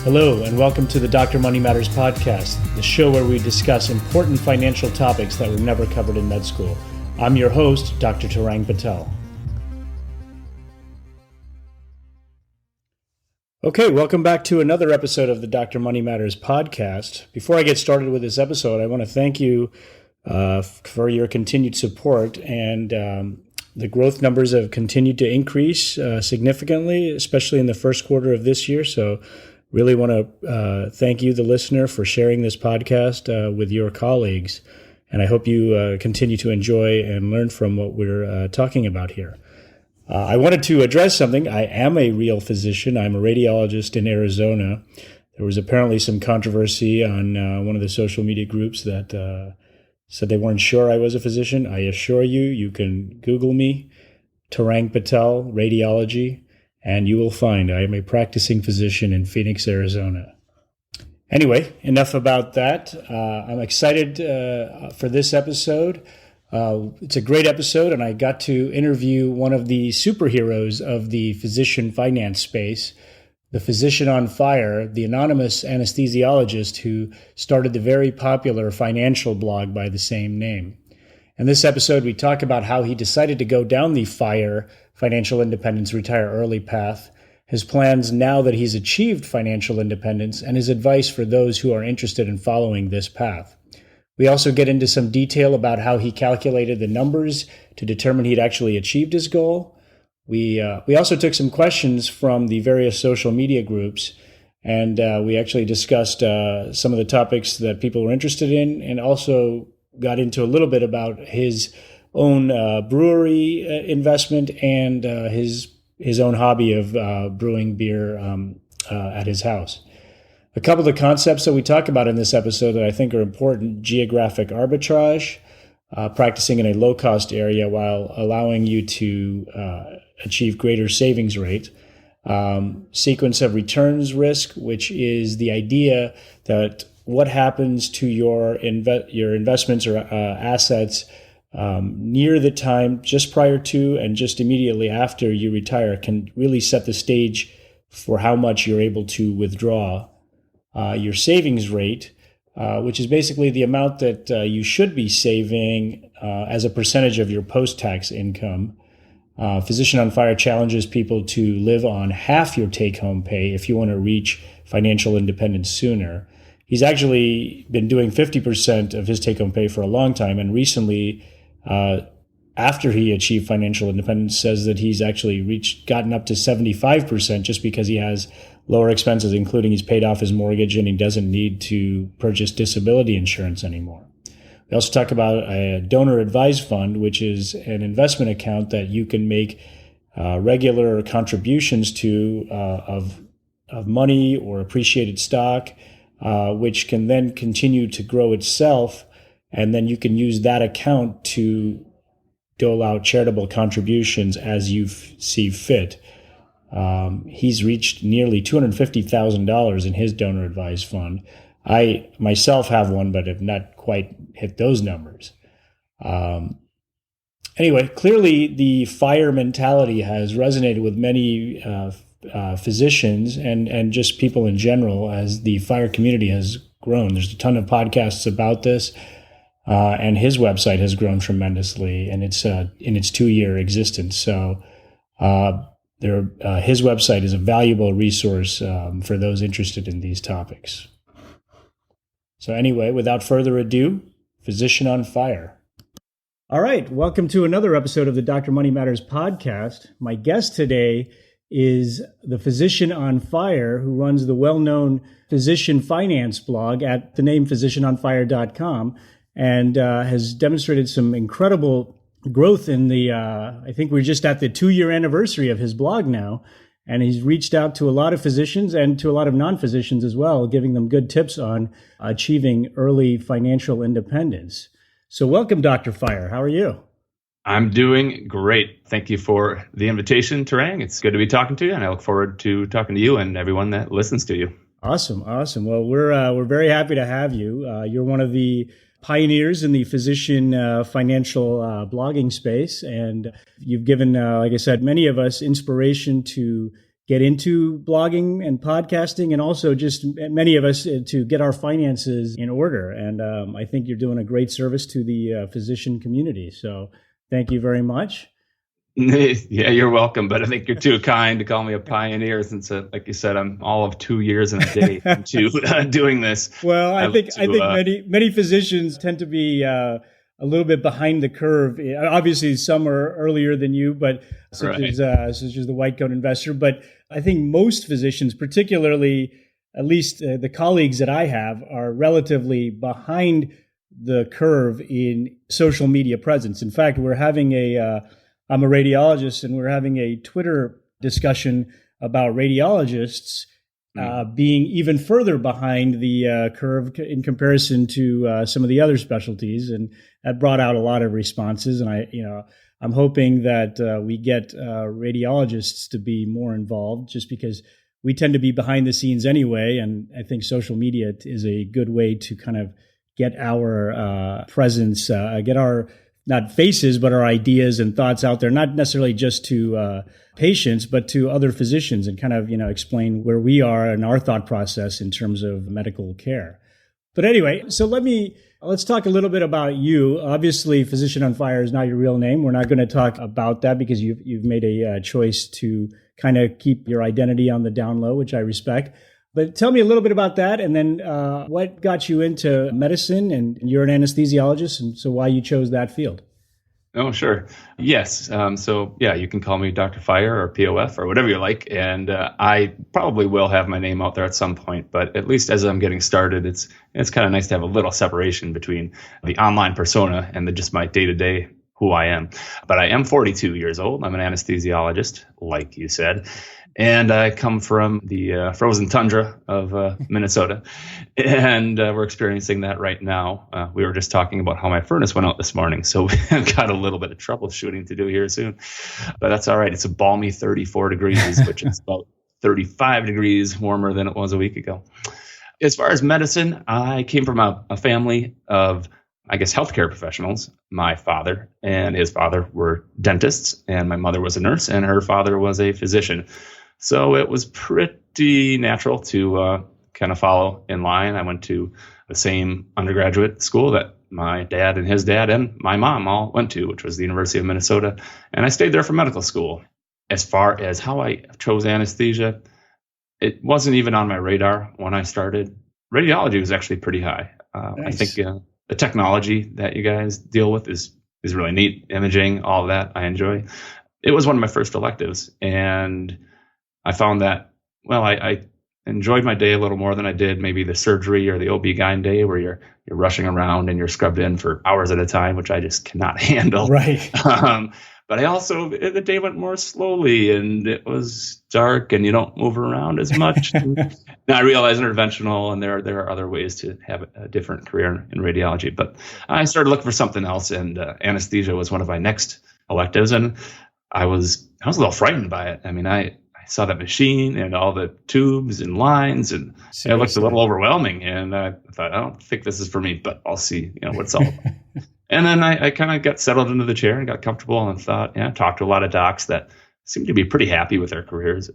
Hello, and welcome to the Dr. Money Matters podcast, the show where we discuss important financial topics that were never covered in med school. I'm your host, Dr. Tarang Patel. Okay, welcome back to another episode of the Dr. Money Matters podcast. Before I get started with this episode, I want to thank you for your continued support, and the growth numbers have continued to increase significantly, especially in the first quarter of this year. So really want to thank you, the listener, for sharing this podcast with your colleagues. And I hope you continue to enjoy and learn from what we're talking about here. I wanted to address something. I am a real physician. I'm a radiologist in Arizona. There was apparently some controversy on one of the social media groups that said they weren't sure I was a physician. I assure you, you can Google me, Tarang Patel, radiology, and you will find I am a practicing physician in Phoenix, Arizona. Anyway, enough about that. I'm excited for this episode. It's a great episode, and I got to interview one of the superheroes of the physician finance space, the physician on fire, the anonymous anesthesiologist who started the very popular financial blog by the same name. In this episode, we talk about how he decided to go down the FIRE, financial independence, retire early path, his plans now that he's achieved financial independence, and his advice for those who are interested in following this path. We also get into some detail about how he calculated the numbers to determine he'd actually achieved his goal. We also took some questions from the various social media groups, and we actually discussed some of the topics that people were interested in, and also got into a little bit about his own brewery investment and his own hobby of brewing beer at his house. A couple of the concepts that we talk about in this episode that I think are important: geographic arbitrage, practicing in a low-cost area while allowing you to achieve greater savings rate, sequence of returns risk, which is the idea that what happens to your investments or assets near the time, just prior to and just immediately after you retire, can really set the stage for how much you're able to withdraw. Your savings rate, which is basically the amount that you should be saving as a percentage of your post-tax income. Physician on Fire challenges people to live on half your take-home pay if you want to reach financial independence sooner. He's actually been doing 50% of his take-home pay for a long time, and recently, after he achieved financial independence, says that he's actually gotten up to 75% just because he has lower expenses, including he's paid off his mortgage and he doesn't need to purchase disability insurance anymore. We also talk about a donor advised fund, which is an investment account that you can make regular contributions to of money or appreciated stock, which can then continue to grow itself, and then you can use that account to dole out charitable contributions as you see fit. He's reached nearly $250,000 in his donor advised fund. I myself have one, but have not quite hit those numbers. Anyway, clearly the FIRE mentality has resonated with many physicians and just people in general as the FIRE community has grown. There's a ton of podcasts about this, and his website has grown tremendously in its 2-year existence. So his website is a valuable resource for those interested in these topics. So anyway, without further ado, Physician on Fire. All right, welcome to another episode of the Dr. Money Matters podcast. My guest today is the Physician on Fire, who runs the well-known physician finance blog at the name physicianonfire.com, and has demonstrated some incredible growth in the, I think we're just at the 2-year anniversary of his blog now. And he's reached out to a lot of physicians and to a lot of non-physicians as well, giving them good tips on achieving early financial independence. So welcome, Dr. Fire. How are you? I'm doing great. Thank you for the invitation, Tarang. It's good to be talking to you, and I look forward to talking to you and everyone that listens to you. Awesome. Well, we're very happy to have you. You're one of the pioneers in the physician financial blogging space. And you've given, like I said, many of us inspiration to get into blogging and podcasting, and also just many of us to get our finances in order. And I think you're doing a great service to the physician community. So thank you very much. Yeah, you're welcome. But I think you're too kind to call me a pioneer since, like you said, I'm all of 2 years and a day into doing this. Well, I think many physicians tend to be a little bit behind the curve. Obviously, some are earlier than you, but such as the white coat investor. But I think most physicians, particularly at least the colleagues that I have, are relatively behind the curve in social media presence. In fact, I'm a radiologist, and we're having a Twitter discussion about radiologists being even further behind the curve in comparison to some of the other specialties, and that brought out a lot of responses. And I'm hoping that we get radiologists to be more involved, just because we tend to be behind the scenes anyway. And I think social media is a good way to kind of get our presence, get our not faces, but our ideas and thoughts out there, not necessarily just to patients, but to other physicians, and kind of, explain where we are and our thought process in terms of medical care. But anyway, so let's talk a little bit about you. Obviously, Physician on Fire is not your real name. We're not going to talk about that because you've made a choice to kind of keep your identity on the down low, which I respect. But tell me a little bit about that, and then what got you into medicine, and you're an anesthesiologist, and so why you chose that field. Oh, sure. Yes. So yeah, you can call me Dr. Fire or POF or whatever you like. And I probably will have my name out there at some point, but at least as I'm getting started, it's kind of nice to have a little separation between the online persona and just my day-to-day who I am. But I am 42 years old. I'm an anesthesiologist, like you said. And I come from the frozen tundra of Minnesota, and we're experiencing that right now. We were just talking about how my furnace went out this morning, so we've got a little bit of troubleshooting to do here soon. But that's all right. It's a balmy 34 degrees, which is about 35 degrees warmer than it was a week ago. As far as medicine, I came from a family of, I guess, healthcare professionals. My father and his father were dentists, and my mother was a nurse, and her father was a physician. So it was pretty natural to kind of follow in line. I went to the same undergraduate school that my dad and his dad and my mom all went to, which was the University of Minnesota. And I stayed there for medical school. As far as how I chose anesthesia, it wasn't even on my radar when I started. Radiology was actually pretty high. Nice. I think the technology that you guys deal with is really neat. Imaging, all of that, I enjoy. It was one of my first electives, and I found that, well, I enjoyed my day a little more than I did maybe the surgery or the OB-GYN day, where you're rushing around and you're scrubbed in for hours at a time, which I just cannot handle. Right. But the day went more slowly, and it was dark, and you don't move around as much. Now I realize interventional, and there are other ways to have a different career in radiology. But I started looking for something else, and anesthesia was one of my next electives, and I was a little frightened by it. I mean, I saw that machine and all the tubes and lines, and it looked a little overwhelming. And I thought, I don't think this is for me, but I'll see, what it's all about. And then I kind of got settled into the chair and got comfortable, and thought, talked to a lot of docs that seemed to be pretty happy with their careers,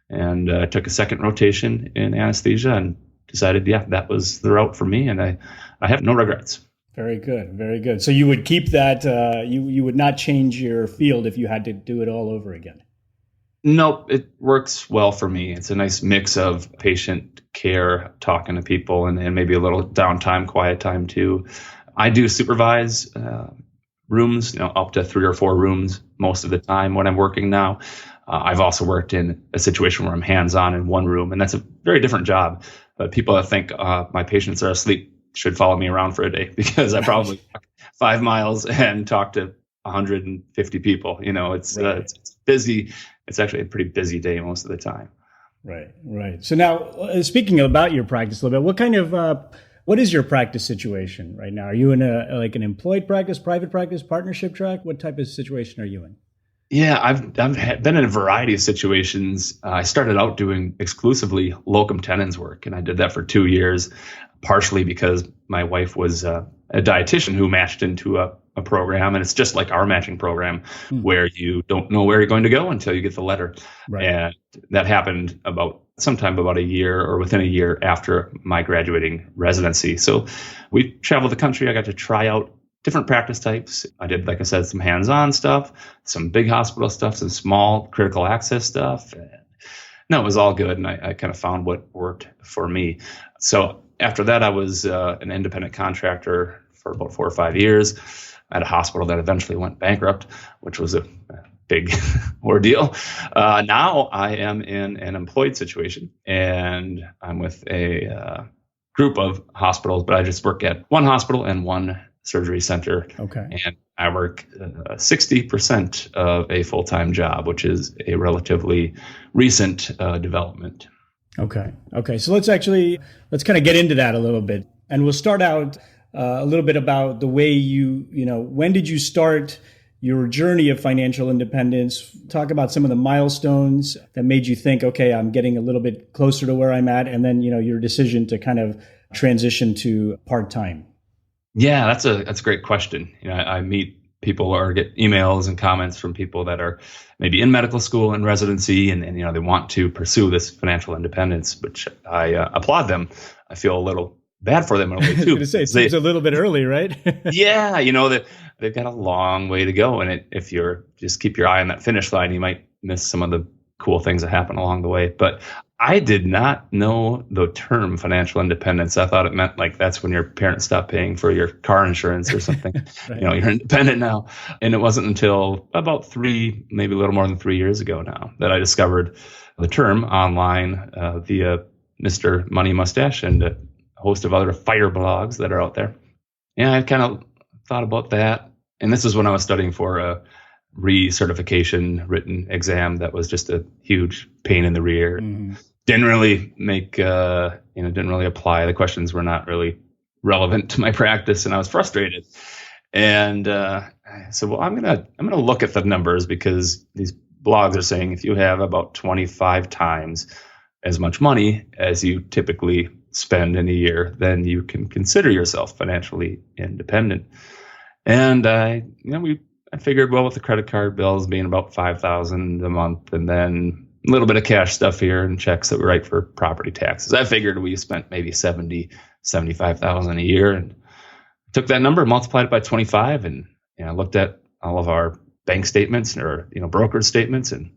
and took a second rotation in anesthesia and decided, that was the route for me. And I have no regrets. Very good. Very good. So you would keep that, you would not change your field if you had to do it all over again? Nope, it works well for me. It's a nice mix of patient care, talking to people, and maybe a little downtime, quiet time too. I do supervise rooms, up to 3 or 4 rooms most of the time when I'm working now. I've also worked in a situation where I'm hands-on in one room, and that's a very different job. But people that think my patients are asleep should follow me around for a day, because I probably walk 5 miles and talk to 150 people. It's busy. It's actually a pretty busy day most of the time. Right. So now, speaking about your practice a little bit, what is your practice situation right now? Are you in an employed practice, private practice, partnership track? What type of situation are you in? Yeah, I've been in a variety of situations. I started out doing exclusively locum tenens work, and I did that for 2 years, partially because my wife was a dietitian who matched into a program, and it's just like our matching program, Hmm. where you don't know where you're going to go until you get the letter. Right. And that happened sometime about a year or within a year after my graduating residency. So we traveled the country. I got to try out different practice types. I did, like I said, some hands-on stuff, some big hospital stuff, some small critical access stuff. No, it was all good, and I kind of found what worked for me. So after that, I was an independent contractor for about 4 or 5 years at a hospital that eventually went bankrupt, which was a big ordeal. Now I am in an employed situation, and I'm with a group of hospitals, but I just work at one hospital and one surgery center. Okay. And I work 60% of a full-time job, which is a relatively recent development. Okay. Okay. So let's kind of get into that a little bit. And we'll start out a little bit about the way when did you start your journey of financial independence? Talk about some of the milestones that made you think, okay, I'm getting a little bit closer to where I'm at. And then, your decision to kind of transition to part-time. Yeah, that's a great question. I meet people or get emails and comments from people that are maybe in medical school and residency, and they want to pursue this financial independence, which I applaud them. I feel a little bad for them in a way too. I was going to say, it seems a little bit early, right? Yeah, that they've got a long way to go, and if you're just keep your eye on that finish line, you might miss some of the cool things that happen along the way. But I did not know the term financial independence. I thought it meant like that's when your parents stop paying for your car insurance or something. Right. You're independent now. And it wasn't until about maybe a little more than 3 years ago now, that I discovered the term online via Mr. Money Mustache and a host of other fire blogs that are out there. Yeah, I kind of thought about that. And this is when I was studying for a recertification written exam that was just a huge pain in the rear. Mm-hmm. Didn't really didn't really apply. The questions were not really relevant to my practice, and I was frustrated. And I said, well, I'm gonna look at the numbers, because these blogs are saying if you have about 25 times as much money as you typically spend in a year, then you can consider yourself financially independent. And I figured, well, with the credit card bills being about $5,000 a month, and then a little bit of cash stuff here and checks that we write for property taxes, I figured we spent maybe $75,000 a year, and took that number, multiplied it by 25, and looked at all of our bank statements or brokerage statements, and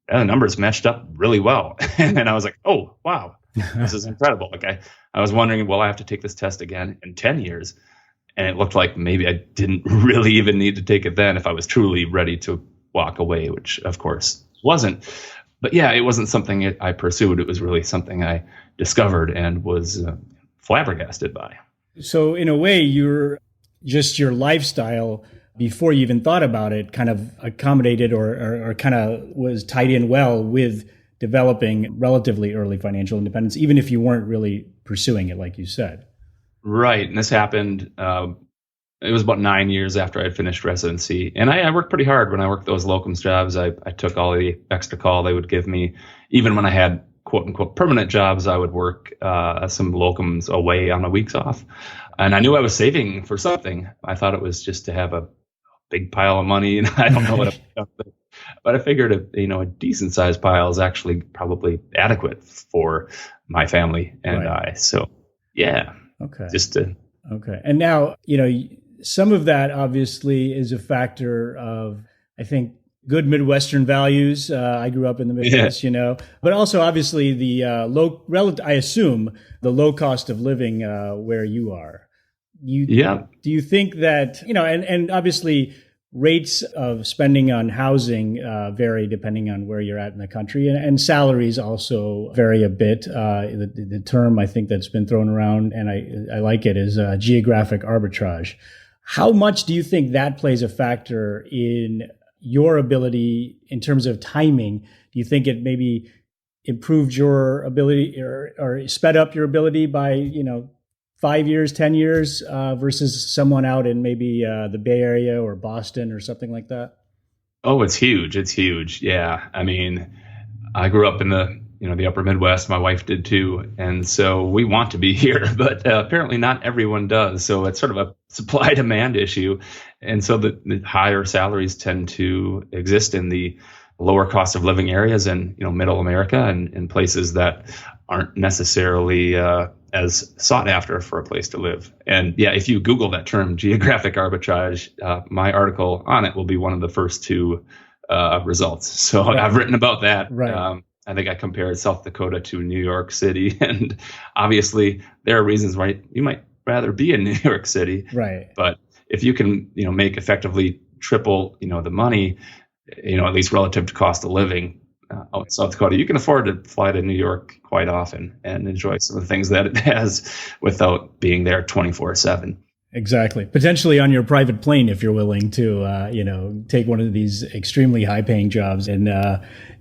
the numbers matched up really well. And I was like, oh wow, this is incredible. Like I was wondering, will I have to take this test again in 10 years? And it looked like maybe I didn't really even need to take it then if I was truly ready to walk away, which of course wasn't. But yeah, it wasn't something I pursued. It was really something I discovered and was flabbergasted by. So in a way, your lifestyle before you even thought about it kind of accommodated or kind of was tied in well with developing relatively early financial independence, even if you weren't really pursuing it, like you said. Right. And this happened, it was about 9 years after I had finished residency. And I worked pretty hard when I worked those locums jobs. I took all the extra call they would give me. Even when I had quote unquote permanent jobs, I would work some locums away on my weeks off. And I knew I was saving for something. I thought it was just to have a big pile of money. And I don't know what but I figured a decent sized pile is actually probably adequate for my family and Right. I. So yeah. Okay. Okay. And now, some of that obviously is a factor of, I think, good Midwestern values. I grew up in the Midwest, but also obviously the I assume the low cost of living where you are. Do you think that, and obviously rates of spending on housing vary depending on where you're at in the country, and salaries also vary a bit. The term I think that's been thrown around, and I like it, is geographic arbitrage. How much do you think that plays a factor in your ability in terms of timing? Do you think it maybe improved your ability or sped up your ability by 5 years, 10 years versus someone out in maybe the Bay Area or Boston or something like that? Oh, it's huge. It's huge. Yeah. I mean, I grew up in the upper Midwest. My wife did too. And so we want to be here, but apparently not everyone does. So it's sort of a supply demand issue. And so the higher salaries tend to exist in the lower cost of living areas in, middle America and in places that aren't necessarily as sought after for a place to live. And yeah, if you Google that term, geographic arbitrage, my article on it will be one of the first two results. So right. I've written about that. Right. I think I compared South Dakota to New York City, and obviously there are reasons why you might rather be in New York City. Right. But if you can, make effectively triple, the money, at least relative to cost of living out in South Dakota, you can afford to fly to New York quite often and enjoy some of the things that it has without being there 24/7. Exactly. Potentially on your private plane if you're willing to, take one of these extremely high-paying jobs in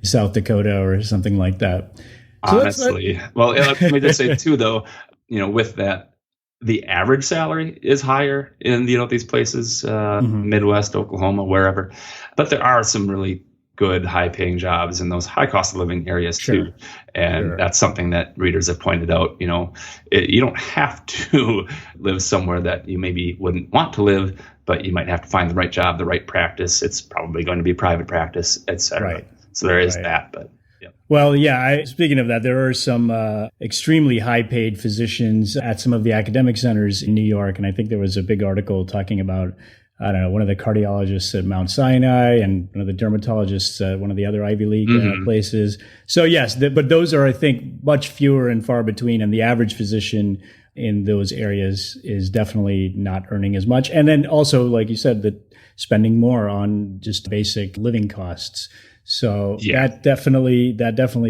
South Dakota or something like that. So honestly, well, let me just say too, though, with that, the average salary is higher in these places, Midwest, Oklahoma, wherever. But there are some really good high-paying jobs in those high-cost of living areas too, and that's something that readers have pointed out. You don't have to live somewhere that you maybe wouldn't want to live, but you might have to find the right job, the right practice. It's probably going to be private practice, etc. Right. So there is that, but. Well, yeah, speaking of that, there are some extremely high-paid physicians at some of the academic centers in New York. And I think there was a big article talking about, I don't know, one of the cardiologists at Mount Sinai and one of the dermatologists at one of the other Ivy League places. So, yes, but those are, I think, much fewer and far between. And the average physician in those areas is definitely not earning as much. And then also, like you said, that spending more on just basic living costs. So that definitely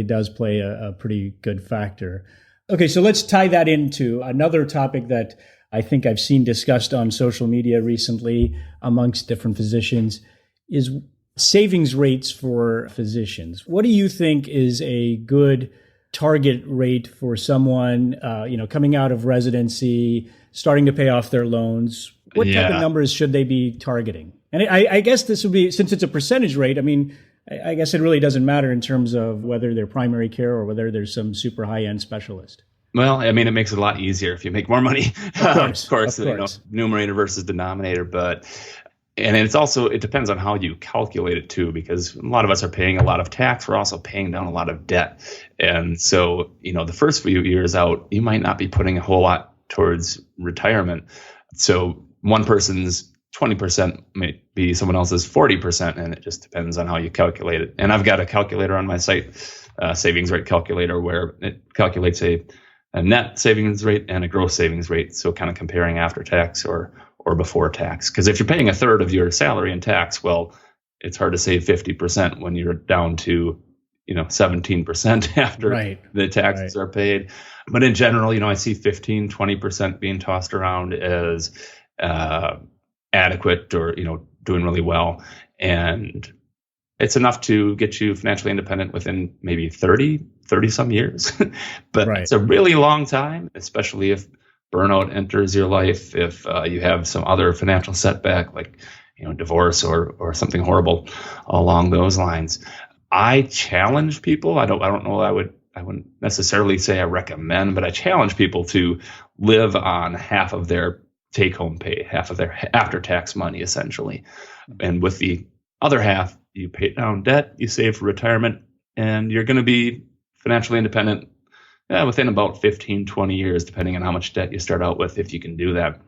does play a pretty good factor. Okay, so let's tie that into another topic that I think I've seen discussed on social media recently amongst different physicians is savings rates for physicians. What do you think is a good target rate for someone, coming out of residency, starting to pay off their loans? What type of numbers should they be targeting? And I guess this would be, since it's a percentage rate, I guess it really doesn't matter in terms of whether they're primary care or whether there's some super high-end specialist. Well, it makes it a lot easier if you make more money. Of course. Numerator versus denominator. And it depends on how you calculate it too, because a lot of us are paying a lot of tax. We're also paying down a lot of debt. And so, the first few years out, you might not be putting a whole lot towards retirement. So one person's 20% may be someone else's 40%, and it just depends on how you calculate it. And I've got a calculator on my site, savings rate calculator, where it calculates a net savings rate and a gross savings rate. So kind of comparing after tax or before tax. Because if you're paying a third of your salary in tax, well, it's hard to save 50% when you're down to 17% after the taxes are paid. But in general, I see 15, 20% being tossed around as adequate or doing really well, and it's enough to get you financially independent within maybe 30 some years. But it's a really long time, especially if burnout enters your life, if you have some other financial setback like divorce or something horrible along those lines. I challenge people. I don't know, I wouldn't necessarily say I recommend, but I challenge people to live on half of their take-home pay, half of their after-tax money, essentially. And with the other half, you pay down debt, you save for retirement, and you're going to be financially independent within about 15, 20 years, depending on how much debt you start out with, if you can do that.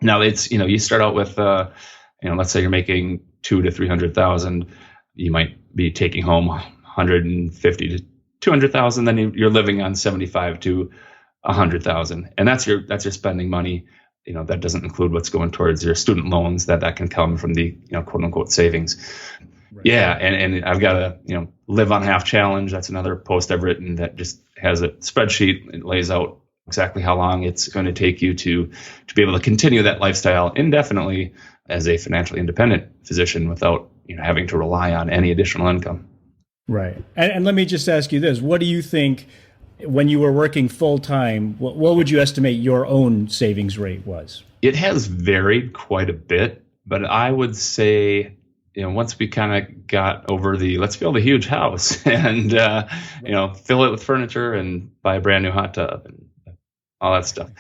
Now, it's, you start out with, let's say you're making $200,000 to $300,000, you might be taking home $150,000 to $200,000, then you're living on $75,000 to $100,000, and that's your spending money. That doesn't include what's going towards your student loans that can come from the, quote unquote savings. Right. Yeah. And I've got a, live on half challenge. That's another post I've written that just has a spreadsheet. It lays out exactly how long it's going to take you to be able to continue that lifestyle indefinitely as a financially independent physician without, having to rely on any additional income. Right. And let me just ask you this. What do you think, when you were working full time, what would you estimate your own savings rate was? It has varied quite a bit, but I would say once we kind of got over let's build a huge house and, fill it with furniture and buy a brand new hot tub and all that stuff.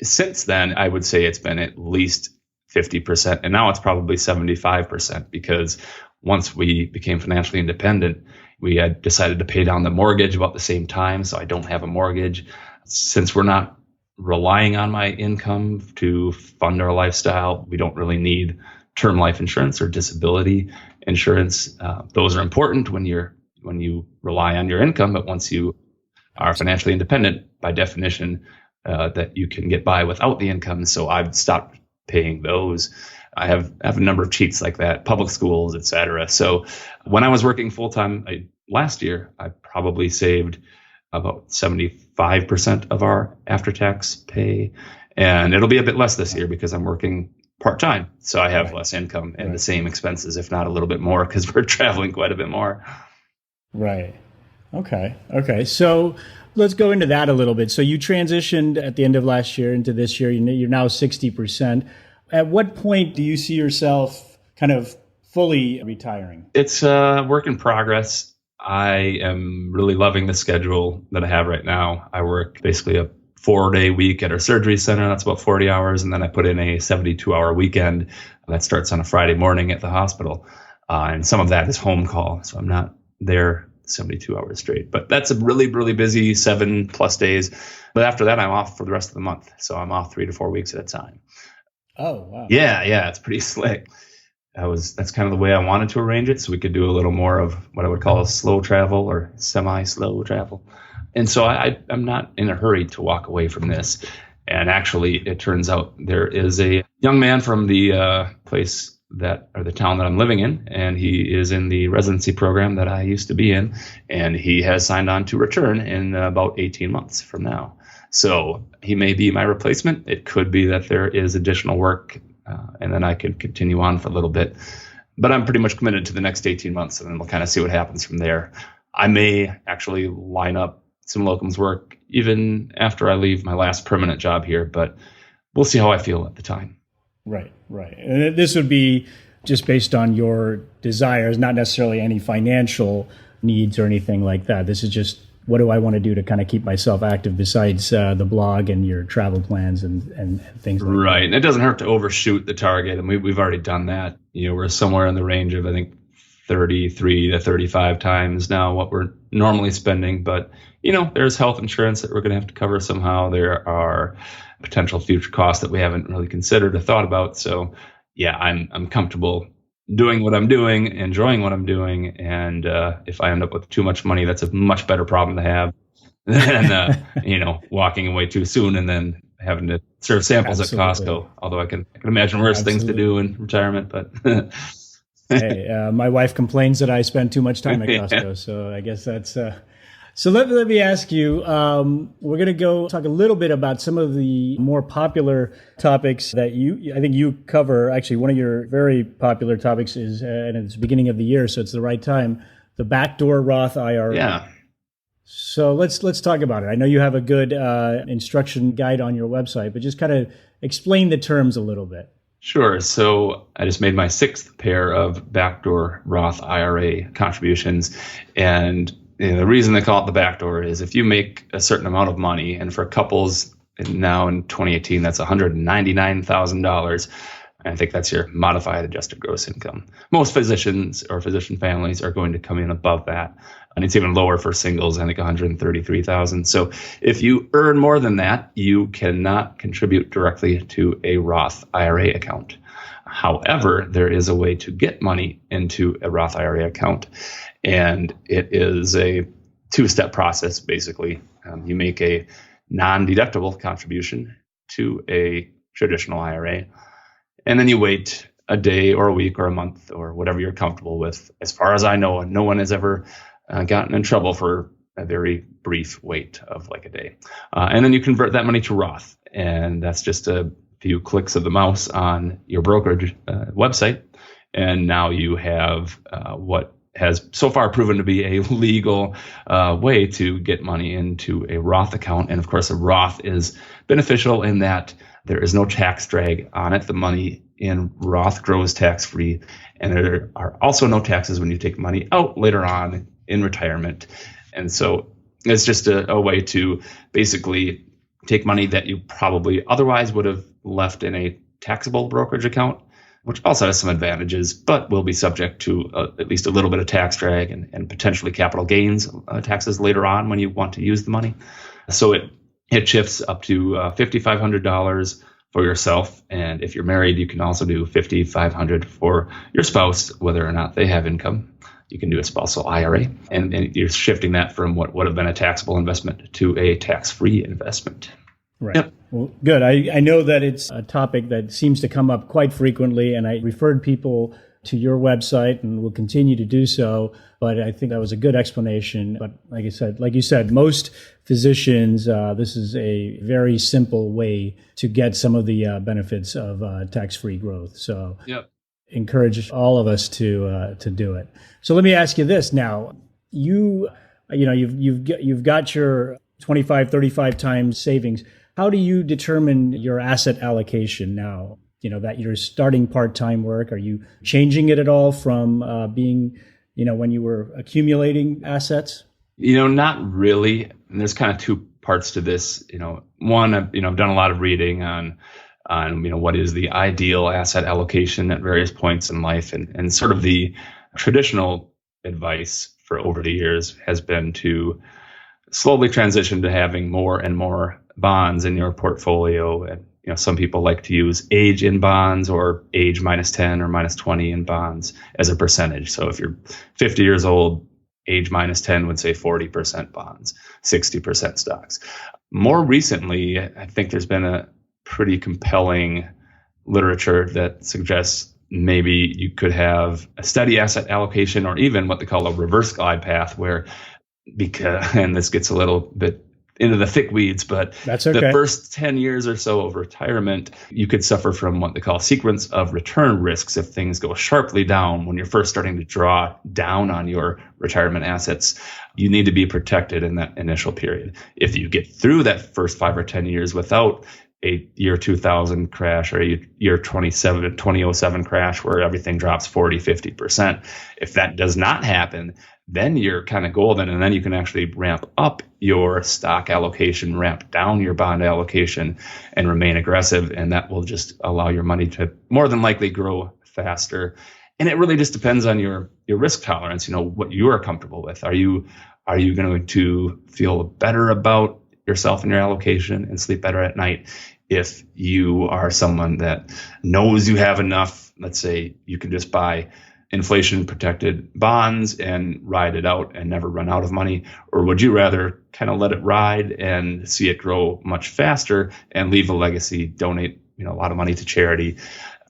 Since then, I would say it's been at least 50%. And now it's probably 75% because once we became financially independent, we had decided to pay down the mortgage about the same time. So I don't have a mortgage. Since we're not relying on my income to fund our lifestyle, we don't really need term life insurance or disability insurance. Those are important when you rely on your income, but once you are financially independent, by definition, that you can get by without the income. So I've stopped paying those. I have a number of cheats like that, public schools, et cetera. So when I was working full time last year, I probably saved about 75% of our after-tax pay. And it'll be a bit less this year because I'm working part-time. So I have less income and the same expenses, if not a little bit more, because we're traveling quite a bit more. Right. Okay. So let's go into that a little bit. So you transitioned at the end of last year into this year. You're now 60%. At what point do you see yourself kind of fully retiring? It's a work in progress. I am really loving the schedule that I have right now. I work basically a 4-day week at our surgery center. That's about 40 hours. And then I put in a 72-hour weekend that starts on a Friday morning at the hospital. And some of that is home call. So I'm not there 72 hours straight. But that's a really, really busy 7+ days. But after that, I'm off for the rest of the month. So I'm off 3 to 4 weeks at a time. Oh, wow. Yeah, it's pretty slick. That's kind of the way I wanted to arrange it, so we could do a little more of what I would call a slow travel or semi-slow travel. And so I'm not in a hurry to walk away from this. And actually, it turns out there is a young man from the the town that I'm living in, and he is in the residency program that I used to be in, and he has signed on to return in about 18 months from now. So he may be my replacement. It could be that there is additional work, and then I could continue on for a little bit. But I'm pretty much committed to the next 18 months, and then we'll kind of see what happens from there. I may actually line up some locums work even after I leave my last permanent job here, but we'll see how I feel at the time. Right. And this would be just based on your desires, not necessarily any financial needs or anything like that. This is just, what do I want to do to kind of keep myself active besides the blog and your travel plans and things like that? Right. And it doesn't hurt to overshoot the target. And we've already done that. We're somewhere in the range of, I think, 33 to 35 times now what we're normally spending. But, there's health insurance that we're going to have to cover somehow. There are potential future costs that we haven't really considered or thought about. So, yeah, I'm comfortable doing what I'm doing, enjoying what I'm doing. And if I end up with too much money, that's a much better problem to have than, walking away too soon and then having to serve samples Absolutely. At Costco. Although I can imagine worse things to do in retirement. But hey, my wife complains that I spend too much time at Costco. So I guess that's... So let me ask you, we're going to go talk a little bit about some of the more popular topics that I think you cover. Actually, one of your very popular topics is, and it's the beginning of the year, so it's the right time, the backdoor Roth IRA. Yeah. So let's talk about it. I know you have a good instruction guide on your website, but just kind of explain the terms a little bit. Sure. So I just made my 6th pair of backdoor Roth IRA contributions. And the reason they call it the backdoor is if you make a certain amount of money, and for couples now in 2018, that's $199,000. I think that's your modified adjusted gross income. Most physicians or physician families are going to come in above that. And it's even lower for singles, I think $133,000. So if you earn more than that, you cannot contribute directly to a Roth IRA account. However, there is a way to get money into a Roth IRA account. And it is a 2-step process, basically. You make a non-deductible contribution to a traditional IRA, and then you wait a day or a week or a month or whatever you're comfortable with. As far as I know, no one has ever gotten in trouble for a very brief wait of like a day. And then you convert that money to Roth, and that's just a few clicks of the mouse on your brokerage website. And now you have what has so far proven to be a legal way to get money into a Roth account. And of course, a Roth is beneficial in that there is no tax drag on it. The money in Roth grows tax-free, and there are also no taxes when you take money out later on in retirement. And so it's just a way to basically take money that you probably otherwise would have left in a taxable brokerage account, which also has some advantages, but will be subject to at least a little bit of tax drag and potentially capital gains taxes later on when you want to use the money. So it shifts up to $5,500 for yourself. And if you're married, you can also do $5,500 for your spouse, whether or not they have income. You can do a spousal IRA, and you're shifting that from what would have been a taxable investment to a tax-free investment. Right. Yep. Well, good. I know that it's a topic that seems to come up quite frequently, and I referred people to your website and will continue to do so. But I think that was a good explanation. But like you said, most physicians, this is a very simple way to get some of the benefits of tax-free growth. So yep. Encourage all of us to do it. So let me ask you this now. You've got your 25, 35 times savings. How do you determine your asset allocation now? That you're starting part-time work. Are you changing it at all from being, when you were accumulating assets? Not really. And there's kind of two parts to this. One, I've done a lot of reading on what is the ideal asset allocation at various points in life, and sort of the traditional advice for over the years has been to slowly transition to having more and more bonds in your portfolio. And some people like to use age in bonds or age minus 10 or minus 20 in bonds as a percentage. So if you're 50 years old, age minus 10 would say 40% bonds, 60% stocks. More recently, I think there's been a pretty compelling literature that suggests maybe you could have a steady asset allocation, or even what they call a reverse glide path, where, and this gets a little bit into the thick weeds, but that's okay. The first 10 years or so of retirement, you could suffer from what they call sequence of return risks. If things go sharply down when you're first starting to draw down on your retirement assets, you need to be protected in that initial period. If you get through that first 5 or 10 years without a year 2000 crash or a year 2007 crash where everything drops 40, 50%, if that does not happen, then you're kind of golden, and then you can actually ramp up your stock allocation, ramp down your bond allocation, and remain aggressive. And that will just allow your money to more than likely grow faster. And it really just depends on your risk tolerance, what you are comfortable with. Are you going to feel better about yourself and your allocation and sleep better at night if you are someone that knows you have enough? Let's say you can just buy inflation protected bonds and ride it out and never run out of money? Or would you rather kind of let it ride and see it grow much faster and leave a legacy, donate, a lot of money to charity?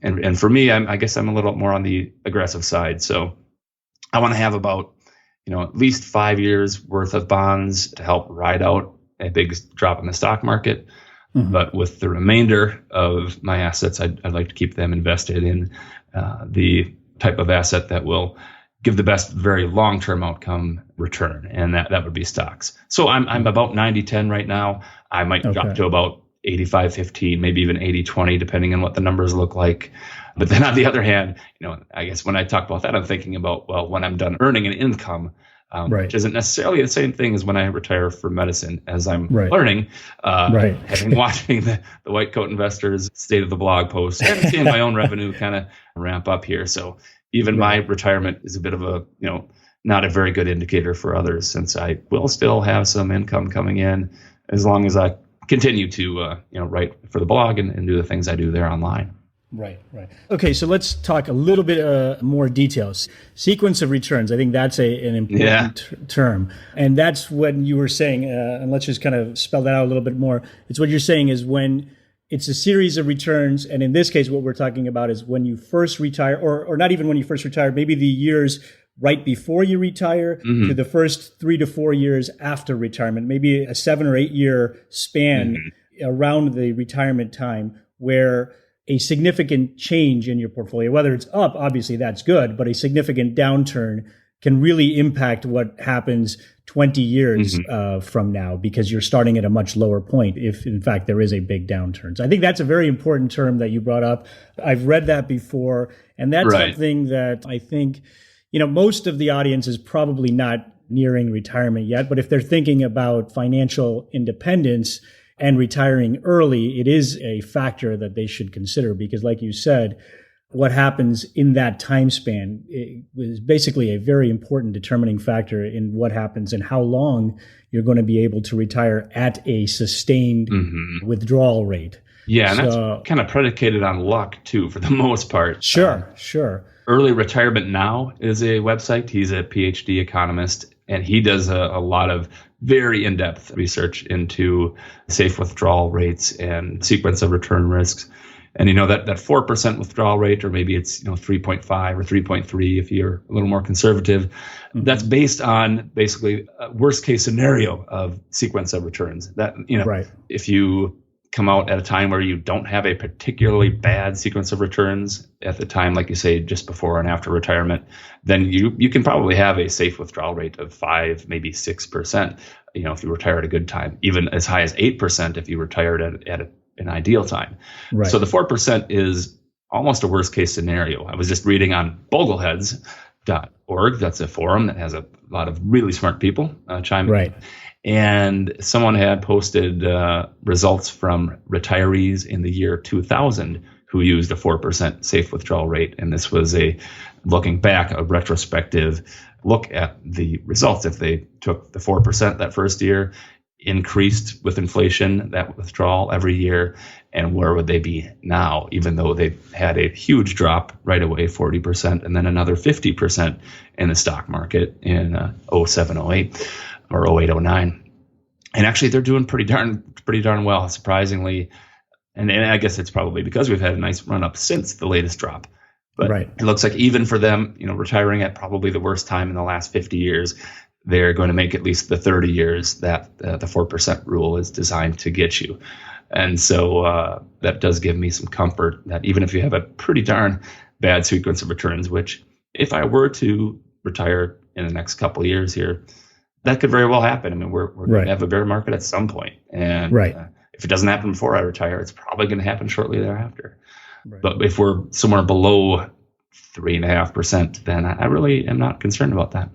And for me, I guess I'm a little more on the aggressive side. So I want to have about, at least 5 years worth of bonds to help ride out a big drop in the stock market. Mm-hmm. But with the remainder of my assets, I'd like to keep them invested in the type of asset that will give the best very long-term outcome return, and that would be stocks. So I'm about 90-10 right now. I might drop to about 85-15, maybe even 80-20, depending on what the numbers look like. But then on the other hand, I guess when I talk about that, I'm thinking about, well, when I'm done earning an income, which isn't necessarily the same thing as when I retire for medicine, as I'm learning, having watching the white coat investors state of the blog post and seeing my own revenue kind of ramp up here. So even my retirement is a bit of a, not a very good indicator for others, since I will still have some income coming in as long as I continue to, write for the blog and do the things I do there online. Right. Okay, so let's talk a little bit more details. Sequence of returns. I think that's an important term. And that's when you were saying, and let's just kind of spell that out a little bit more. It's what you're saying is when it's a series of returns. And in this case, what we're talking about is when you first retire, or not even when you first retire, maybe the years right before you retire to the first 3 to 4 years after retirement, maybe a 7 or 8 year span around the retirement time where a significant change in your portfolio, whether it's up, obviously that's good, but a significant downturn can really impact what happens 20 years from now, because you're starting at a much lower point if, in fact, there is a big downturn. So I think that's a very important term that you brought up. I've read that before, and that's something that I think, most of the audience is probably not nearing retirement yet, but if they're thinking about financial independence and retiring early, it is a factor that they should consider, because like you said, what happens in that time span is basically a very important determining factor in what happens and how long you're going to be able to retire at a sustained withdrawal rate. Yeah, and that's kind of predicated on luck too, for the most part. Sure. Early Retirement Now is a website. He's a PhD economist, and he does a lot of very in-depth research into safe withdrawal rates and sequence of return risks. And that 4% withdrawal rate, or maybe it's 3.5 or 3.3 if you're a little more conservative, that's based on basically a worst case scenario of sequence of returns. That if you come out at a time where you don't have a particularly bad sequence of returns at the time, like you say, just before and after retirement, then you can probably have a safe withdrawal rate of 5, maybe 6%. If you retire at a good time, even as high as 8% if you retired at an ideal time. Right. So the 4% is almost a worst case scenario. I was just reading on bogleheads.org. That's a forum that has a lot of really smart people chiming in. And someone had posted results from retirees in the year 2000 who used a 4% safe withdrawal rate. And this was looking back, a retrospective look at the results. If they took the 4% that first year, increased with inflation, that withdrawal every year, and where would they be now, even though they had a huge drop right away, 40%, and then another 50% in the stock market in 07, 08, or 08, 09. And actually, they're doing pretty darn well, surprisingly. And I guess it's probably because we've had a nice run up since the latest drop. But it looks like even for them, retiring at probably the worst time in the last 50 years, they're going to make at least the 30 years that the 4% rule is designed to get you. And so that does give me some comfort that even if you have a pretty darn bad sequence of returns, which if I were to retire in the next couple of years here, that could very well happen. I mean, we're going to have a bear market at some point. And if it doesn't happen before I retire, it's probably going to happen shortly thereafter. But if we're somewhere below 3.5%, then I really am not concerned about that.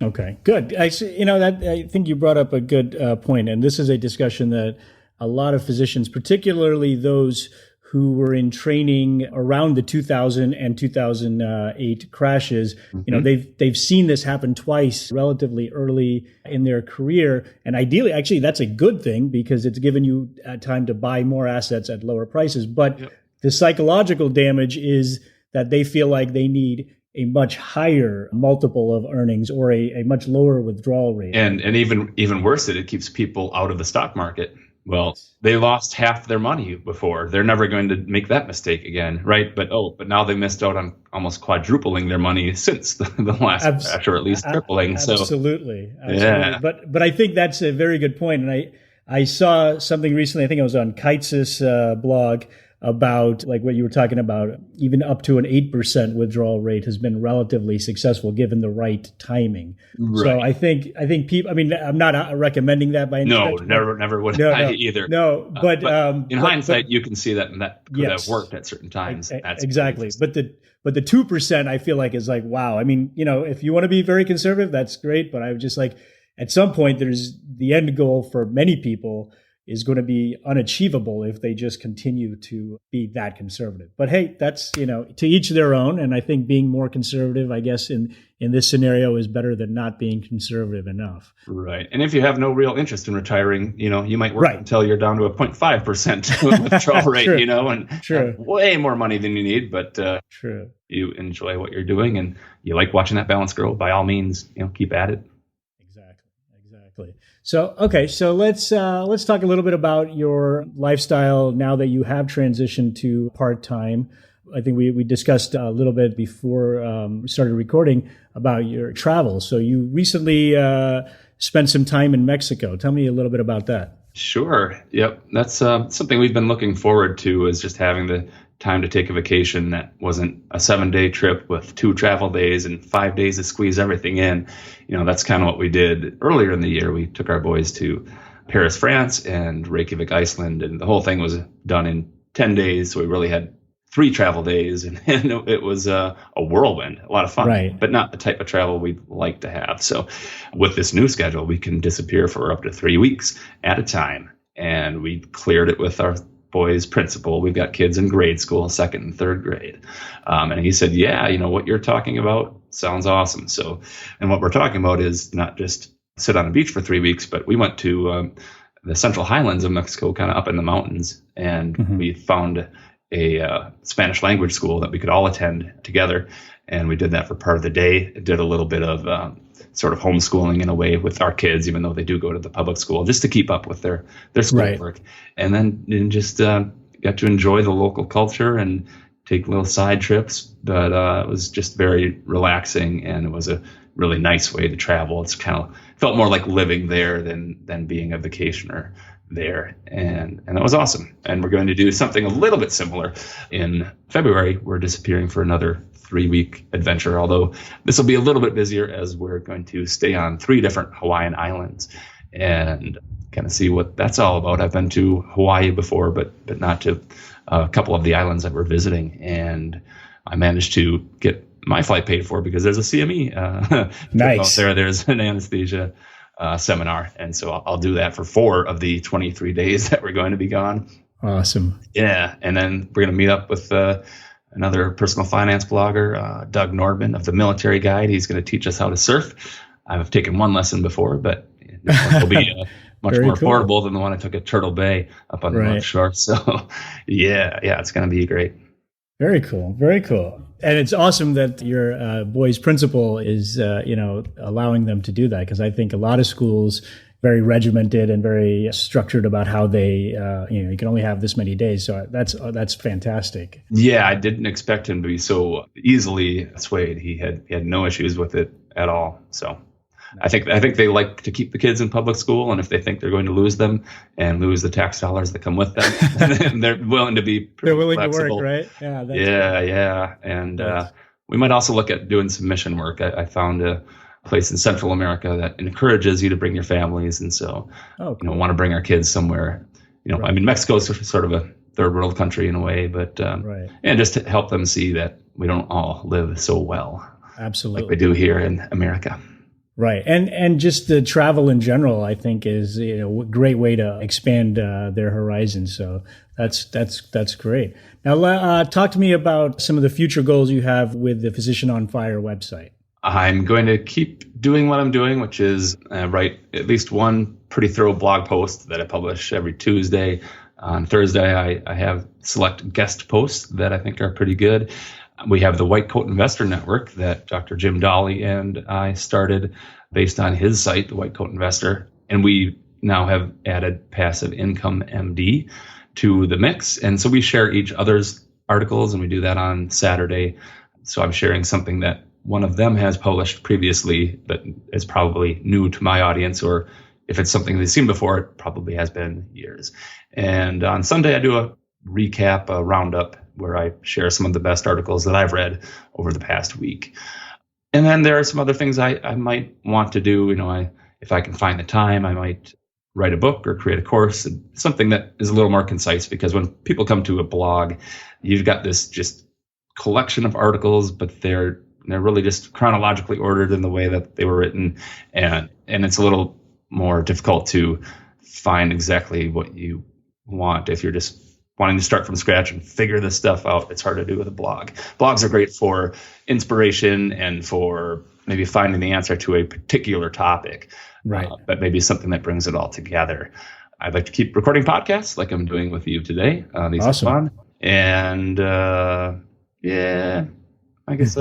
Okay, good. I think you brought up a good point, and this is a discussion that a lot of physicians, particularly those who were in training around the 2000 and 2008 crashes, they've seen this happen twice relatively early in their career, and ideally, actually, that's a good thing because it's given you time to buy more assets at lower prices. But the psychological damage is that they feel like they need a much higher multiple of earnings or a much lower withdrawal rate. And even worse, that it keeps people out of the stock market. Well, they lost half their money before. They're never going to make that mistake again, right? But now they missed out on almost quadrupling their money since the last crash, or at least tripling. Absolutely. Yeah. But I think that's a very good point. And I saw something recently, I think it was on Keitz's blog, about like what you were talking about, even up to an 8% withdrawal rate has been relatively successful given the right timing. So I think people, I mean, I'm not recommending that by any stretch. Never would I either. No, but in hindsight, you can see that could have worked at certain times. That's exactly. But the 2% I feel like is like, wow. I mean, if you want to be very conservative, that's great. But I would just like, at some point, there's the end goal for many people is going to be unachievable if they just continue to be that conservative. But hey, that's, to each their own. And I think being more conservative, I guess, in this scenario is better than not being conservative enough. Right. And if you have no real interest in retiring, you might work until you're down to a 0.5% withdrawal rate, and have way more money than you need. But you enjoy what you're doing and you like watching that balance grow, by all means, keep at it. Exactly. So let's talk a little bit about your lifestyle now that you have transitioned to part-time. I think we discussed a little bit before we started recording about your travel. So you recently spent some time in Mexico. Tell me a little bit about that. Sure. Yep. That's something we've been looking forward to, is just having the time to take a vacation that wasn't a 7-day trip with 2 travel days and 5 days to squeeze everything in. That's kind of what we did earlier in the year. We took our boys to Paris, France, and Reykjavik, Iceland, and the whole thing was done in 10 days. So we really had 3 travel days, and it was a whirlwind, a lot of fun, right, but not the type of travel we'd like to have. So with this new schedule, we can disappear for up to 3 weeks at a time. And we cleared it with our boys' principal. We've got kids in grade school, 2nd and 3rd grade. And he said, yeah, what you're talking about sounds awesome. So, and what we're talking about is not just sit on a beach for 3 weeks, but we went to the Central Highlands of Mexico, kind of up in the mountains, and we found a Spanish language school that we could all attend together. And we did that for part of the day. Did a little bit of sort of homeschooling in a way with our kids, even though they do go to the public school, just to keep up with their schoolwork. Right. And then just got to enjoy the local culture and take little side trips. But it was just very relaxing, and it was a really nice way to travel. It's kind of felt more like living there than being a vacationer there. And that was awesome. And we're going to do something a little bit similar in February. We're disappearing for another 3-week adventure, although this will be a little bit busier as we're going to stay on 3 different Hawaiian islands and kind of see what that's all about. I've been to Hawaii before, but not to a couple of the islands that we're visiting. And I managed to get my flight paid for because there's a CME nice. out there. There's an anesthesia seminar. And so I'll do that for 4 of the 23 days that we're going to be gone. Awesome. Yeah. And then we're going to meet up with another personal finance blogger, Doug Nordman of the Military Guide. He's going to teach us how to surf. I've taken 1 lesson before, but this one will be much more affordable than the one I took at Turtle Bay up on the North Shore. So yeah, it's going to be great. Very cool. Very cool. And it's awesome that your boys' principal is, allowing them to do that, because I think a lot of schools very regimented and very structured about how they, you can only have this many days. So that's fantastic. Yeah, I didn't expect him to be so easily swayed. He had no issues with it at all. So I think they like to keep the kids in public school, and if they think they're going to lose them and lose the tax dollars that come with them, they're willing to be flexible. To work, right? Yeah. And we might also look at doing some mission work. I found a place in Central America that encourages you to bring your families, and so want to bring our kids somewhere. I mean, Mexico is sort of a third world country in a way, but and just to help them see that we don't all live so well, absolutely, like we do here in America. Right. And just the travel in general, I think, is a great way to expand their horizons. So that's great. Now, talk to me about some of the future goals you have with the Physician on Fire website. I'm going to keep doing what I'm doing, which is write at least one pretty thorough blog post that I publish every Tuesday. On Thursday, I have select guest posts that I think are pretty good. We have the White Coat Investor Network that Dr. Jim Dolly and I started based on his site, the White Coat Investor. And we now have added Passive Income MD to the mix. And so we share each other's articles, and we do that on Saturday. So I'm sharing something that one of them has published previously, but is probably new to my audience, or if it's something they've seen before, it probably has been years. And on Sunday, I do a recap, a roundup, where I share some of the best articles that I've read over the past week. And then there are some other things I might want to do. If I can find the time, I might write a book or create a course, something that is a little more concise, because when people come to a blog, you've got this just collection of articles, but they're really just chronologically ordered in the way that they were written. And it's a little more difficult to find exactly what you want if you're just wanting to start from scratch and figure this stuff out. It's hard to do with a blog. Blogs are great for inspiration and for maybe finding the answer to a particular topic, right? But maybe something that brings it all together. I'd like to keep recording podcasts like I'm doing with you today. These awesome. are fun. And I guess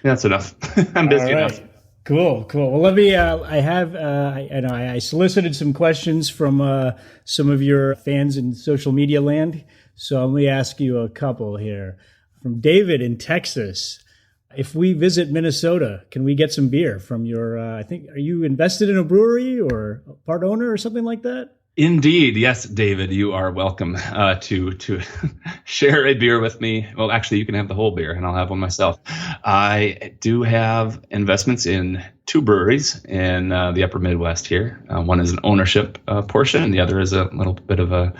that's enough. I'm busy enough. Cool. Well, let me, I solicited some questions from some of your fans in social media land. So let me ask you a couple here. From David in Texas. If we visit Minnesota, can we get some beer from your, are you invested in a brewery or a part owner or something like that? Indeed, yes, David, you are welcome to share a beer with me. Well, actually, you can have the whole beer, and I'll have one myself. I do have investments in two breweries in the Upper Midwest here. One is an ownership portion, and the other is a little bit of a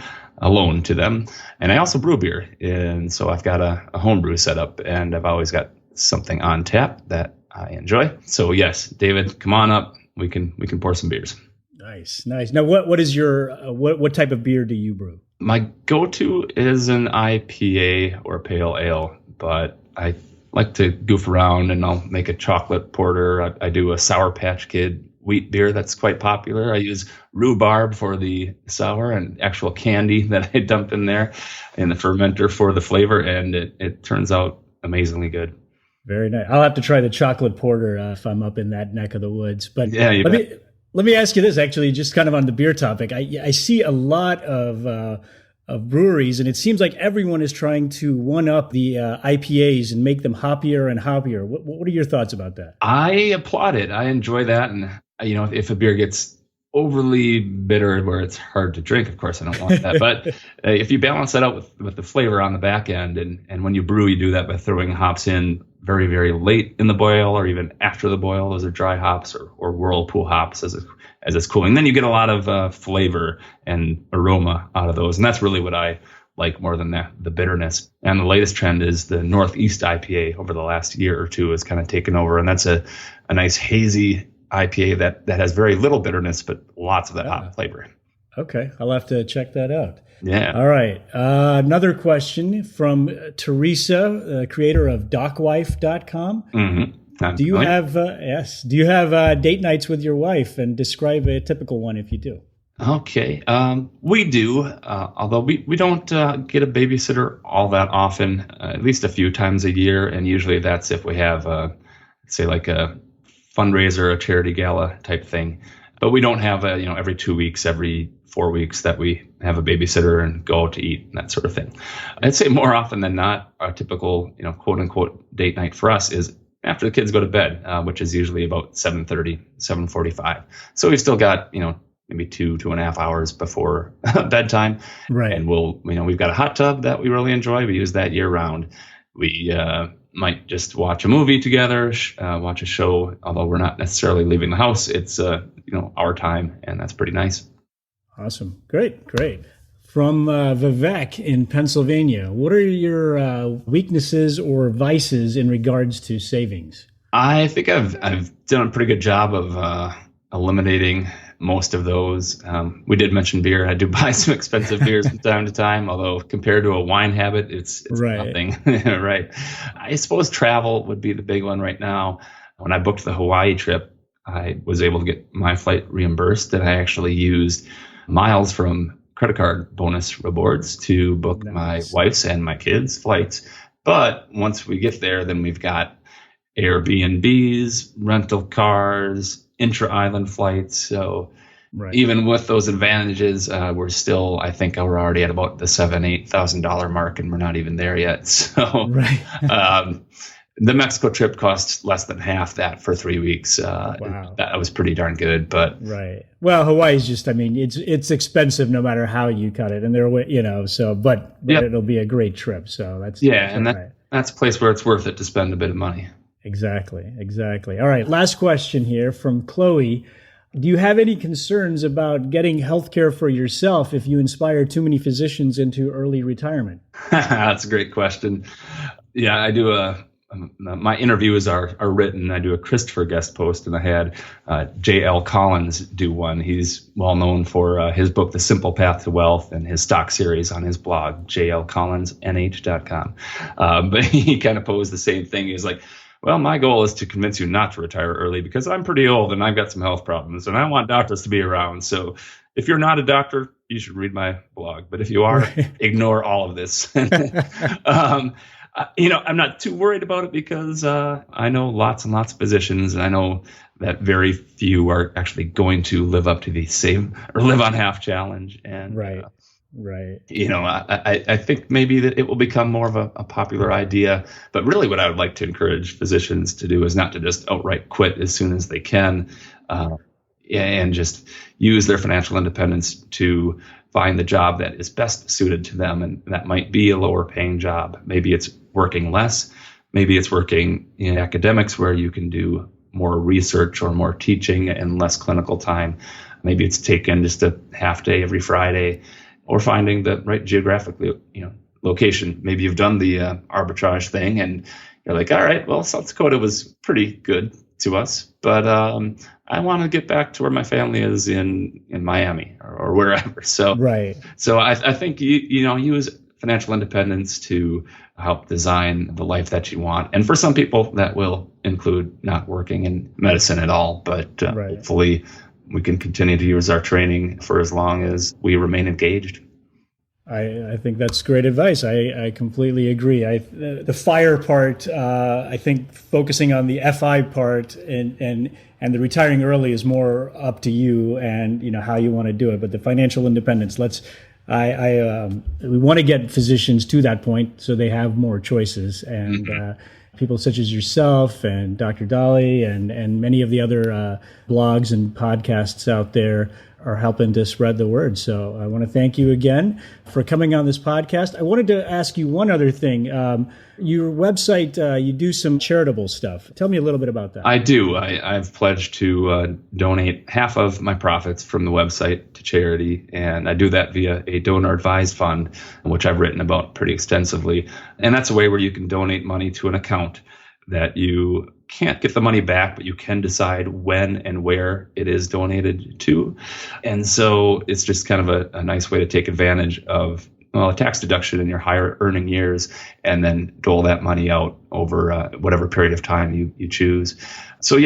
loan to them. And I also brew beer, and so I've got a home brew set up, and I've always got something on tap that I enjoy. So yes, David, come on up. We can pour some beers. Nice. Now, what is your what type of beer do you brew? My go-to is an IPA or pale ale, but I like to goof around and I'll make a chocolate porter. I do a Sour Patch Kid wheat beer that's quite popular. I use rhubarb for the sour and actual candy that I dump in there in the fermenter for the flavor, and it turns out amazingly good. Very nice. I'll have to try the chocolate porter if I'm up in that neck of the woods. But yeah, let me ask you this, actually, just kind of on the beer topic. I see a lot of breweries, and it seems like everyone is trying to one up the IPAs and make them hoppier and hoppier. What are your thoughts about that? I applaud it. I enjoy that, and if a beer gets overly bitter where it's hard to drink, of course I don't want that. But if you balance that out with the flavor on the back end, and when you brew, you do that by throwing hops in very, very late in the boil or even after the boil. Those are dry hops or whirlpool hops as it's cooling. Then you get a lot of flavor and aroma out of those. And that's really what I like more than the bitterness. And the latest trend is the Northeast IPA over the last year or two has kind of taken over. And that's a nice hazy IPA that has very little bitterness, but lots of that hop flavor. Okay. I'll have to check that out. Yeah. All right. Another question from Teresa, creator of docwife.com. Mm-hmm. Do you have date nights with your wife, and describe a typical one if you do? Okay. We do, although we don't get a babysitter all that often, at least a few times a year. And usually that's if we have, say, like a fundraiser, a charity gala type thing. But we don't have every 2 weeks, every 4 weeks that we have a babysitter and go out to eat and that sort of thing. I'd say more often than not, our typical, quote unquote date night for us is after the kids go to bed, which is usually about 7:30, 7:45. So we've still got, maybe 2.5 hours before bedtime. Right. And we've got a hot tub that we really enjoy. We use that year round. We might just watch a movie together, watch a show, although we're not necessarily leaving the house. It's, our time, and that's pretty nice. Awesome. Great. From Vivek in Pennsylvania, what are your weaknesses or vices in regards to savings? I think I've done a pretty good job of eliminating most of those. We did mention beer. I do buy some expensive beers from time to time, although compared to a wine habit, it's right. Nothing. Right. I suppose travel would be the big one right now. When I booked the Hawaii trip, I was able to get my flight reimbursed, and I actually used miles from credit card bonus rewards to book my wife's and my kids' flights. But once we get there, then we've got Airbnbs, rental cars, intra-island flights. So even with those advantages, we're still, I think we're already at about the $7,000-8,000 mark, and we're not even there yet. So the Mexico trip cost less than half that for 3 weeks. Wow. That was pretty darn good. But well, Hawaii's just, it's expensive no matter how you cut it, and but it'll be a great trip. So that's that's a place where it's worth it to spend a bit of money. Exactly. All right. Last question here from Chloe. Do you have any concerns about getting healthcare for yourself if you inspire too many physicians into early retirement? That's a great question. Yeah, I do my interviews are written. I do a Christopher guest post, and I had J.L. Collins do one. He's well known for his book, The Simple Path to Wealth, and his stock series on his blog, jlcollinsnh.com. But he kind of posed the same thing. He was like, well, my goal is to convince you not to retire early because I'm pretty old and I've got some health problems and I want doctors to be around. So if you're not a doctor, you should read my blog. But if you are, ignore all of this. I'm not too worried about it because I know lots and lots of physicians, and I know that very few are actually going to live up to the same or live on half challenge. And right. I think maybe that it will become more of a popular idea. But really what I would like to encourage physicians to do is not to just outright quit as soon as they can. and just use their financial independence to find the job that is best suited to them. And that might be a lower paying job. Maybe it's working less. Maybe it's working in academics where you can do more research or more teaching and less clinical time. Maybe it's taking just a half day every Friday, or finding the right geographically, location. Maybe you've done the arbitrage thing and you're like, all right, well, South Dakota was pretty good to us, but I want to get back to where my family is in Miami or wherever. So, right. So I think use financial independence to help design the life that you want. And for some people, that will include not working in medicine at all. But hopefully, we can continue to use our training for as long as we remain engaged. I think that's great advice. I completely agree. The FIRE part, I think focusing on the FI part and the retiring early is more up to you and how you want to do it. But the financial independence, we want to get physicians to that point so they have more choices. And people such as yourself and Dr. Dolly and many of the other blogs and podcasts out there are helping to spread the word. So I want to thank you again for coming on this podcast. I wanted to ask you one other thing. Your website, you do some charitable stuff. Tell me a little bit about that. I do. I've pledged to donate half of my profits from the website to charity, and I do that via a donor-advised fund, which I've written about pretty extensively. And that's a way where you can donate money to an account that you can't get the money back, but you can decide when and where it is donated to. And so it's just kind of a nice way to take advantage of a tax deduction in your higher earning years and then dole that money out over whatever period of time you choose. So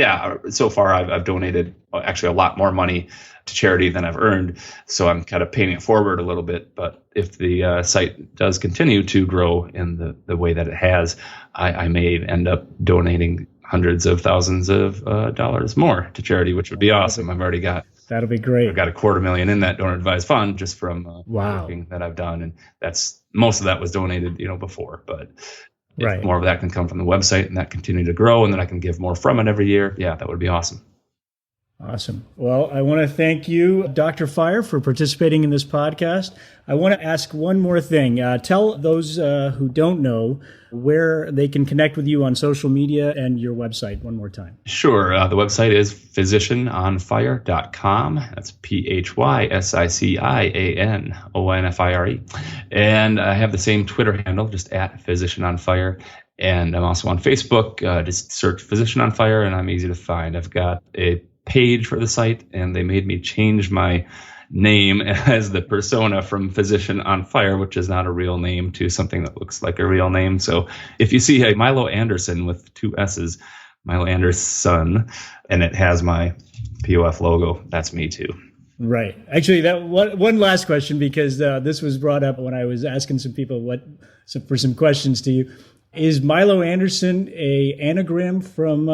so far I've donated actually a lot more money to charity than I've earned. So I'm kind of paying it forward a little bit. But if the site does continue to grow in the way that it has, I may end up donating hundreds of thousands of dollars more to charity, which would be awesome. I've already got. That'll be great. I've got $250,000 in that donor advised fund just from working that I've done, and that's most of that was donated, before. But if more of that can come from the website and that continue to grow, and then I can give more from it every year, that would be awesome. Awesome. Well, I want to thank you, Dr. Fire, for participating in this podcast. I want to ask one more thing. Tell those who don't know where they can connect with you on social media and your website one more time. Sure. The website is physicianonfire.com. That's PHYSICIANONFIRE. And I have the same Twitter handle, just at physicianonfire. And I'm also on Facebook. Just search Physician on Fire, and I'm easy to find. I've got a page for the site, and they made me change my name as the persona from Physician on Fire, which is not a real name, to something that looks like a real name. So if you see a Milo Anderson with 2 S's, Milo Anderson, and it has my POF logo, that's me too. Right. Actually, that one last question, because this was brought up when I was asking some people for some questions to you. Is Milo Anderson a anagram from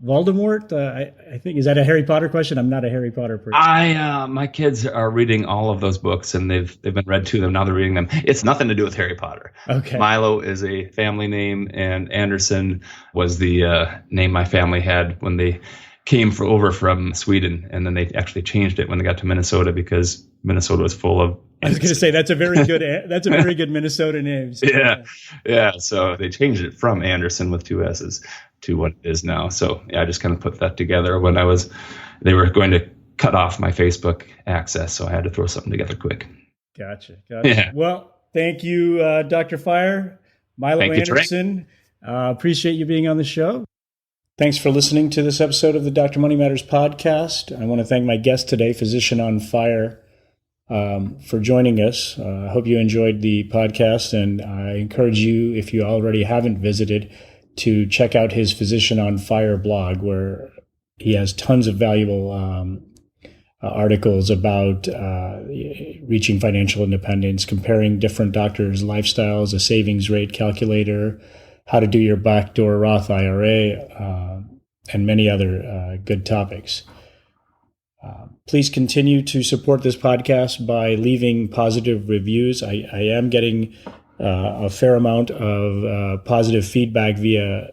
Voldemort? I think, is that a Harry Potter question? I'm not a Harry Potter person. My kids are reading all of those books, and they've been read to them. Now they're reading them. It's nothing to do with Harry Potter. Okay. Milo is a family name, and Anderson was the name my family had when they came over from Sweden, and then they actually changed it when they got to Minnesota because Minnesota was full of. I was going to say that's a very good Minnesota name. So. Yeah. So they changed it from Anderson with 2 S's to what it is now. So I just kind of put that together when they were going to cut off my Facebook access, so I had to throw something together quick. Gotcha. Yeah. Well, thank you, Dr. Fire, Milo Anderson. Appreciate you being on the show. Thanks for listening to this episode of the Dr. Money Matters podcast. I want to thank my guest today, Physician on Fire, for joining us. I hope you enjoyed the podcast, and I encourage you, if you already haven't visited, to check out his Physician on Fire blog, where he has tons of valuable articles about reaching financial independence, comparing different doctors' lifestyles, a savings rate calculator, how to do your backdoor Roth IRA, and many other good topics. Please continue to support this podcast by leaving positive reviews. I am getting a fair amount of positive feedback via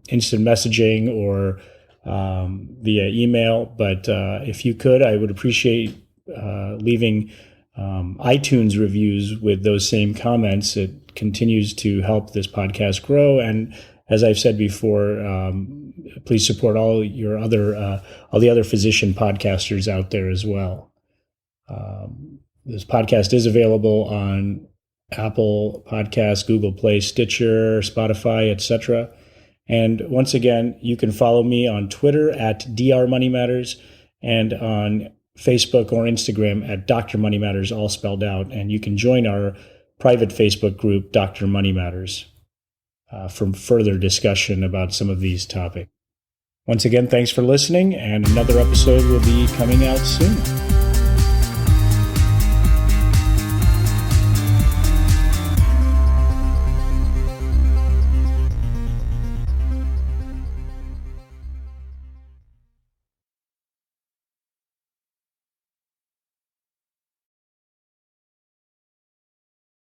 instant messaging or via email. But if you could, I would appreciate leaving iTunes reviews with those same comments. It continues to help this podcast grow. And as I've said before, please support all the other physician podcasters out there as well. This podcast is available on Apple Podcasts, Google Play, Stitcher, Spotify, etc. And once again, you can follow me on Twitter at drmoneymatters and on Facebook or Instagram at Dr. Money Matters, all spelled out. And you can join our private Facebook group, Dr. Money Matters, for further discussion about some of these topics. Once again, thanks for listening, and another episode will be coming out soon.